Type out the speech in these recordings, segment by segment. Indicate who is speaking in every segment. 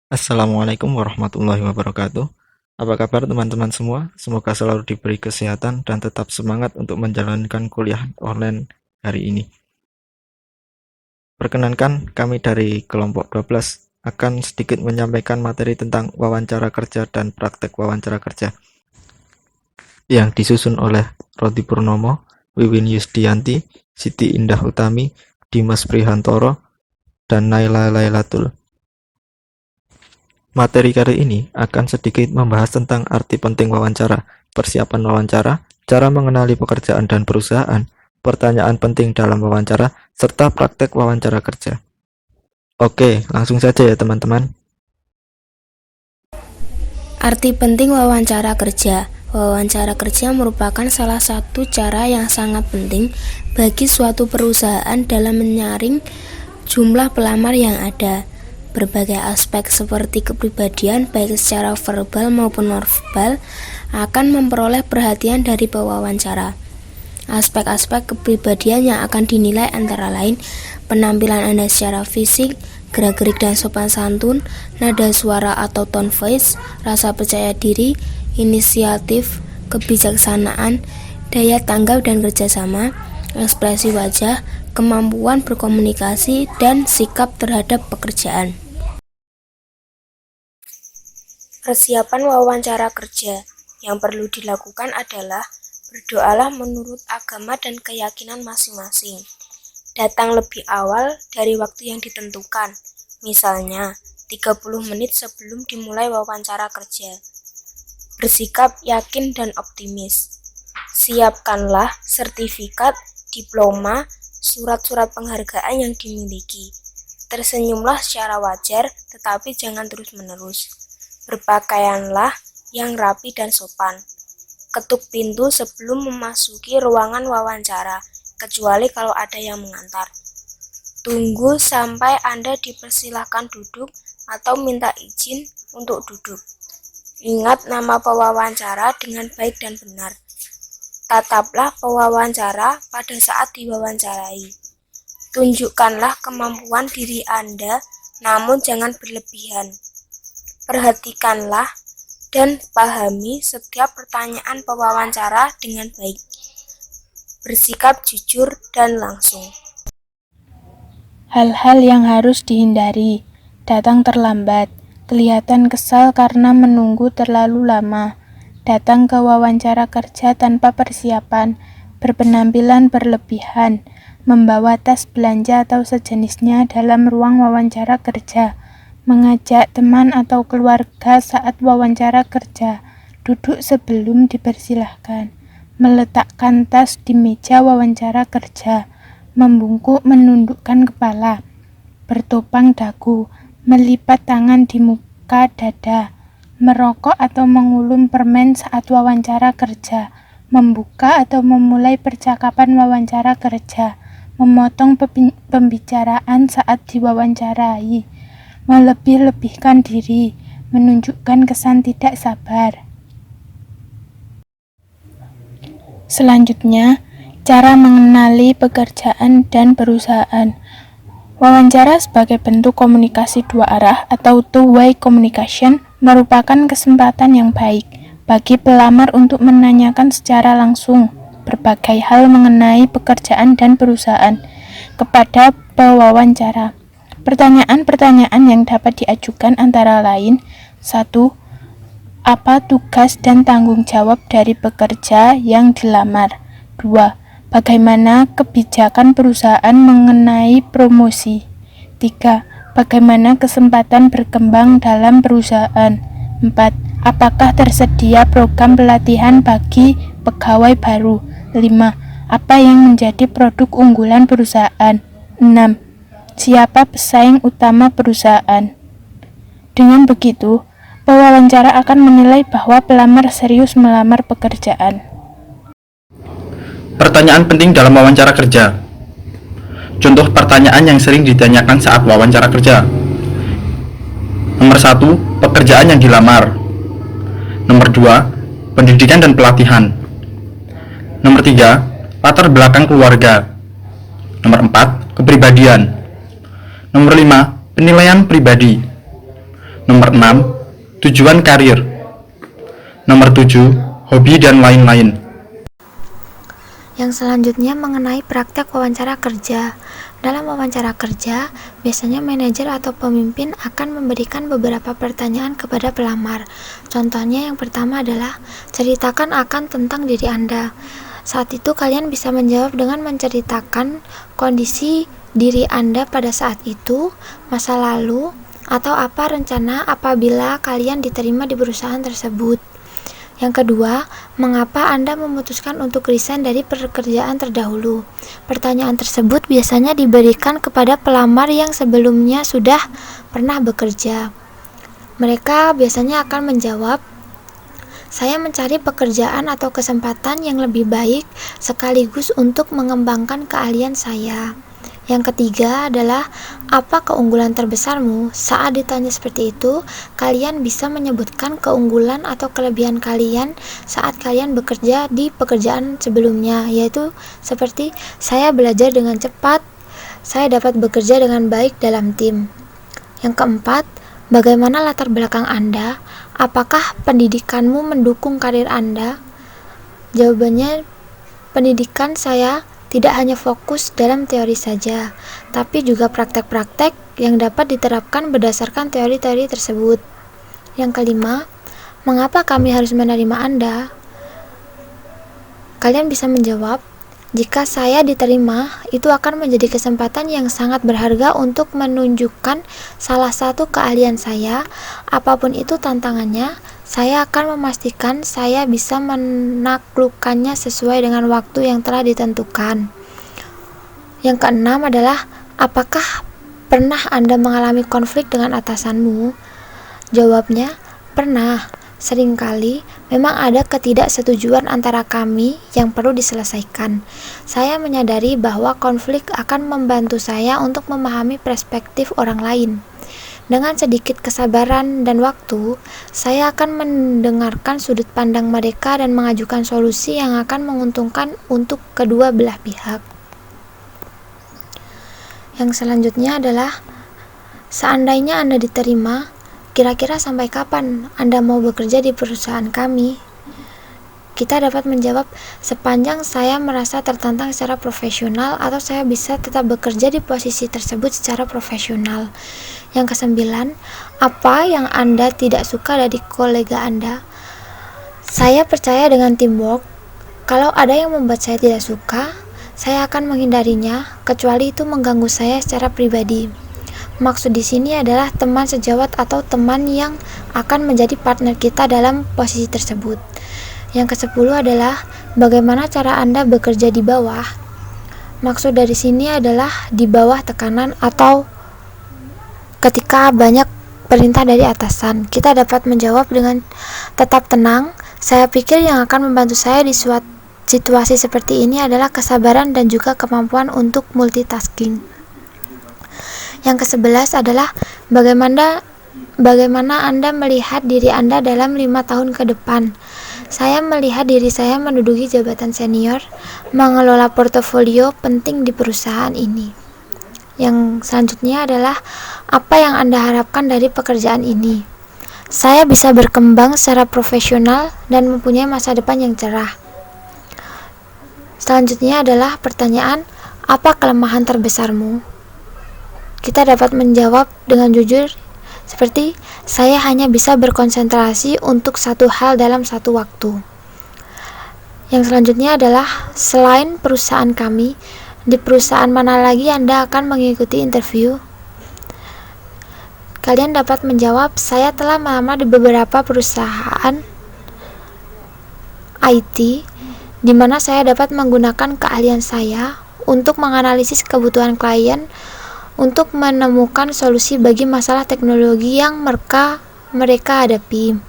Speaker 1: Assalamualaikum warahmatullahi wabarakatuh. Apa kabar teman-teman semua? Semoga selalu diberi kesehatan dan tetap semangat untuk menjalankan kuliah online hari ini. Perkenankan, kami dari kelompok 12 akan sedikit menyampaikan materi tentang wawancara kerja dan praktek wawancara kerja yang disusun oleh Rodi Purnomo, Wiwin Yusdianti, Siti Indah Utami, Dimas Prihantoro, dan Naila Lailatul. Materi kali ini akan sedikit membahas tentang arti penting wawancara, persiapan wawancara, cara mengenali pekerjaan dan perusahaan, pertanyaan penting dalam wawancara, serta praktek wawancara kerja. Oke, langsung saja ya teman-teman.
Speaker 2: Arti penting wawancara kerja. Wawancara kerja merupakan salah satu cara yang sangat penting bagi suatu perusahaan dalam menyaring jumlah pelamar yang ada. Berbagai aspek seperti kepribadian baik secara verbal maupun non-verbal akan memperoleh perhatian dari pewawancara. Aspek-aspek kepribadian yang akan dinilai antara lain penampilan Anda secara fisik, gerak-gerik dan sopan santun, nada suara atau tone voice, rasa percaya diri, inisiatif, kebijaksanaan, daya tanggap dan kerjasama, ekspresi wajah, kemampuan berkomunikasi, dan sikap terhadap pekerjaan. Persiapan wawancara kerja yang perlu dilakukan adalah berdoalah menurut agama dan keyakinan masing-masing. Datang lebih awal dari waktu yang ditentukan, misalnya 30 menit sebelum dimulai wawancara kerja. Bersikap yakin dan optimis. Siapkanlah sertifikat, diploma, surat-surat penghargaan yang dimiliki. Tersenyumlah secara wajar, tetapi jangan terus-menerus. Berpakaianlah yang rapi dan sopan. Ketuk pintu sebelum memasuki ruangan wawancara, kecuali kalau ada yang mengantar. Tunggu sampai Anda dipersilahkan duduk atau minta izin untuk duduk. Ingat nama pewawancara dengan baik dan benar. Tataplah pewawancara pada saat diwawancarai. Tunjukkanlah kemampuan diri Anda, namun jangan berlebihan. Perhatikanlah dan pahami setiap pertanyaan pewawancara dengan baik. Bersikap jujur dan langsung.
Speaker 3: Hal-hal yang harus dihindari: datang terlambat, kelihatan kesal karena menunggu terlalu lama, datang ke wawancara kerja tanpa persiapan, berpenampilan berlebihan, membawa tas belanja atau sejenisnya dalam ruang wawancara kerja, mengajak teman atau keluarga saat wawancara kerja, duduk sebelum dipersilahkan, meletakkan tas di meja wawancara kerja, membungkuk menundukkan kepala, bertopang dagu, melipat tangan di muka dada, merokok atau mengulum permen saat wawancara kerja, membuka atau memulai percakapan wawancara kerja, memotong pembicaraan saat diwawancarai, melebih-lebihkan diri, menunjukkan kesan tidak sabar. Selanjutnya, cara mengenali pekerjaan dan perusahaan. Wawancara sebagai bentuk komunikasi dua arah atau two-way communication merupakan kesempatan yang baik bagi pelamar untuk menanyakan secara langsung berbagai hal mengenai pekerjaan dan perusahaan kepada pewawancara. Pertanyaan-pertanyaan yang dapat diajukan antara lain: 1. Apa tugas dan tanggung jawab dari pekerja yang dilamar? 2. Bagaimana kebijakan perusahaan mengenai promosi? 3. Bagaimana kesempatan berkembang dalam perusahaan? 4. Apakah tersedia program pelatihan bagi pegawai baru? 5. Apa yang menjadi produk unggulan perusahaan? 6. Siapa pesaing utama perusahaan? Dengan begitu, pewawancara akan menilai bahwa pelamar serius melamar pekerjaan.
Speaker 4: Pertanyaan penting dalam wawancara kerja. Contoh pertanyaan yang sering ditanyakan saat wawancara kerja. Nomor 1, pekerjaan yang dilamar. Nomor 2, pendidikan dan pelatihan. Nomor 3, latar belakang keluarga. Nomor 4, kepribadian. Nomor 5, penilaian pribadi. Nomor 6, tujuan karir. Nomor 7, hobi dan lain-lain.
Speaker 2: Yang selanjutnya mengenai praktek wawancara kerja. Dalam wawancara kerja, biasanya manajer atau pemimpin akan memberikan beberapa pertanyaan kepada pelamar. Contohnya yang pertama adalah, ceritakan akan tentang diri Anda. Saat itu kalian bisa menjawab dengan menceritakan kondisi diri Anda pada saat itu, masa lalu, atau apa rencana apabila kalian diterima di perusahaan tersebut. Yang kedua, mengapa Anda memutuskan untuk resign dari pekerjaan terdahulu? Pertanyaan tersebut biasanya diberikan kepada pelamar yang sebelumnya sudah pernah bekerja. Mereka biasanya akan menjawab, saya mencari pekerjaan atau kesempatan yang lebih baik sekaligus untuk mengembangkan keahlian saya. Yang ketiga adalah, apa keunggulan terbesarmu? Saat ditanya seperti itu, kalian bisa menyebutkan keunggulan atau kelebihan kalian saat kalian bekerja di pekerjaan sebelumnya, yaitu seperti, saya belajar dengan cepat, saya dapat bekerja dengan baik dalam tim. Yang keempat, bagaimana latar belakang Anda? Apakah pendidikanmu mendukung karir Anda? Jawabannya, pendidikan saya tidak hanya fokus dalam teori saja, tapi juga praktek-praktek yang dapat diterapkan berdasarkan teori-teori tersebut. Yang kelima, mengapa kami harus menerima Anda? Kalian bisa menjawab, jika saya diterima, itu akan menjadi kesempatan yang sangat berharga untuk menunjukkan salah satu keahlian saya. Apapun itu tantangannya, saya akan memastikan saya bisa menaklukkannya sesuai dengan waktu yang telah ditentukan. Yang keenam adalah, apakah pernah Anda mengalami konflik dengan atasanmu? Jawabnya, pernah. Seringkali memang ada ketidaksetujuan antara kami yang perlu diselesaikan. Saya menyadari bahwa konflik akan membantu saya untuk memahami perspektif orang lain. Dengan sedikit kesabaran dan waktu, saya akan mendengarkan sudut pandang mereka dan mengajukan solusi yang akan menguntungkan untuk kedua belah pihak. Yang selanjutnya adalah, seandainya Anda diterima, kira-kira sampai kapan Anda mau bekerja di perusahaan kami? Kita dapat menjawab, sepanjang saya merasa tertantang secara profesional atau saya bisa tetap bekerja di posisi tersebut secara profesional. Yang kesembilan, apa yang Anda tidak suka dari kolega Anda? Saya percaya dengan teamwork. Kalau ada yang membuat saya tidak suka, saya akan menghindarinya, kecuali itu mengganggu saya secara pribadi. Maksud di sini adalah teman sejawat atau teman yang akan menjadi partner kita dalam posisi tersebut. Yang ke-10 adalah, bagaimana cara Anda bekerja di bawah? Maksud dari sini adalah di bawah tekanan atau ketika banyak perintah dari atasan. Kita dapat menjawab dengan tetap tenang. Saya pikir yang akan membantu saya di suatu situasi seperti ini adalah kesabaran dan juga kemampuan untuk multitasking. Yang ke-11 adalah, bagaimana Anda melihat diri Anda dalam 5 tahun ke depan? Saya melihat diri saya menduduki jabatan senior, mengelola portofolio penting di perusahaan ini. Yang selanjutnya adalah, apa yang Anda harapkan dari pekerjaan ini? Saya bisa berkembang secara profesional dan mempunyai masa depan yang cerah. Selanjutnya adalah pertanyaan, apa kelemahan terbesarmu? Kita dapat menjawab dengan jujur seperti, saya hanya bisa berkonsentrasi untuk satu hal dalam satu waktu. Yang selanjutnya adalah, selain perusahaan kami, di perusahaan mana lagi Anda akan mengikuti interview? Kalian dapat menjawab, saya telah melamar di beberapa perusahaan IT, di mana saya dapat menggunakan keahlian saya untuk menganalisis kebutuhan klien, untuk menemukan solusi bagi masalah teknologi yang mereka hadapi.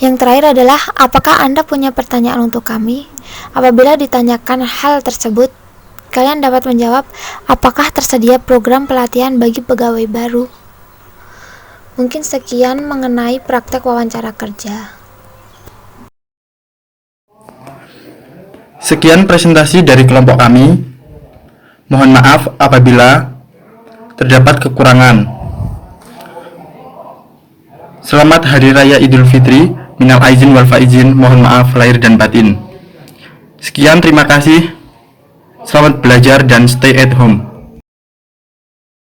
Speaker 2: Yang terakhir adalah, apakah Anda punya pertanyaan untuk kami? Apabila ditanyakan hal tersebut, kalian dapat menjawab, apakah tersedia program pelatihan bagi pegawai baru? Mungkin sekian mengenai praktek wawancara kerja.
Speaker 4: Sekian presentasi dari kelompok kami. Mohon maaf apabila terdapat kekurangan. Selamat Hari Raya Idul Fitri. Minal aizin wal faizin. Mohon maaf lahir dan batin. Sekian, terima kasih. Selamat belajar dan stay at home.